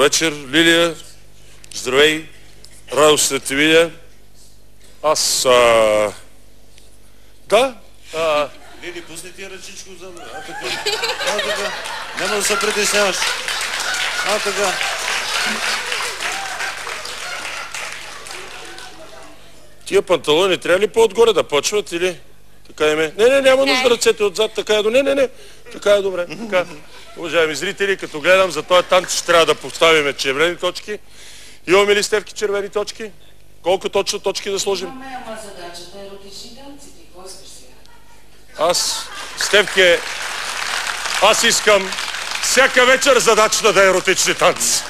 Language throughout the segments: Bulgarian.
вечер, Лилия. Здравей. Радост да те видя. Аз... Да. Лили, пусни ти ръчичко за... така. Няма да се притесняваш. Така. Тия панталони трябва ли по-отгоре да почват или... Така е ме. Не, няма нужда ръцете отзад, така е добре. Не. Така е добре. Така. Уважаеми зрители, като гледам за този танц, ще трябва да поставим червени точки. Имаме ли, Стевки, червени точки? Колко точно точки да сложим? Ама задачата е еротични танци. Какво искаш сега? Стевке, аз искам всяка вечер задачата да е еротични танци.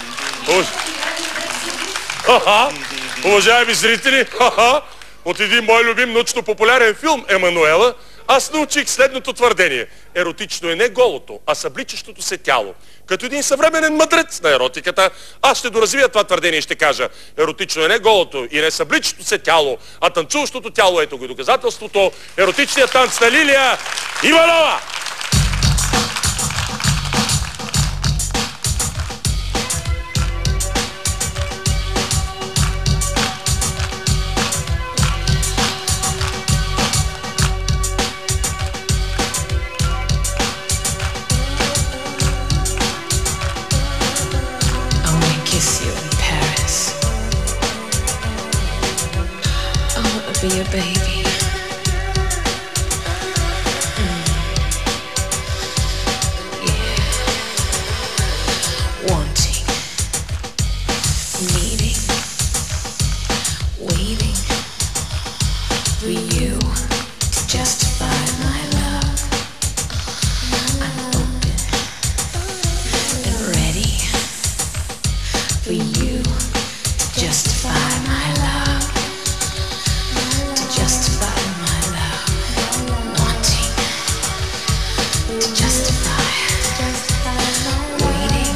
Уважаеми зрители, от един мой любим научно-популярен филм Емануела, аз научих следното твърдение. Еротично е не голото, а събличащото се тяло. Като един съвременен мъдрец на еротиката, аз ще доразвия това твърдение и ще кажа: еротично е не голото и не събличащото се тяло, а танцуващото тяло. Ето го доказателството. Еротичният танц на Лилия Иванова! Be your baby. Yeah. Wanting, needing, waiting for you to justify my love. I'm open and ready for you to justify my love. Justify my love, wanting to justify, waiting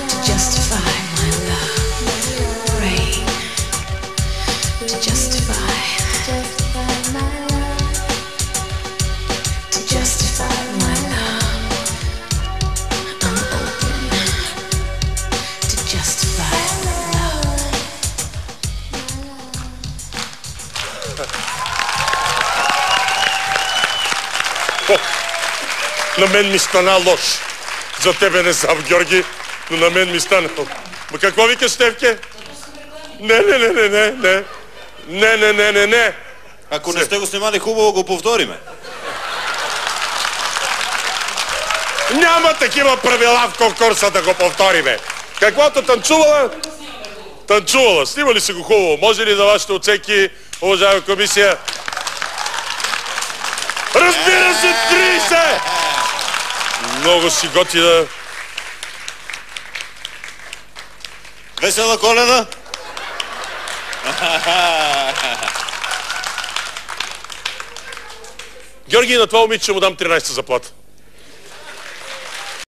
to justify my love, praying to justify my love, to justify my love. I'm open to justify my love. На мен ми стана лош. За тебе не знам, Георги, но на мен ми стана... Ма какво викаш, Стевке? Не. Ако не сте го снимали, хубаво го повториме. Няма такива правила в конкурса да го повториме. Каквото танцувала... Танцувала. Снимали си го хубаво. Може ли за вашите оценки, уважаема комисия? Разбира се, 30! Много си готина. Весела Коледа! Георги, на това момиче му дам 13 заплата.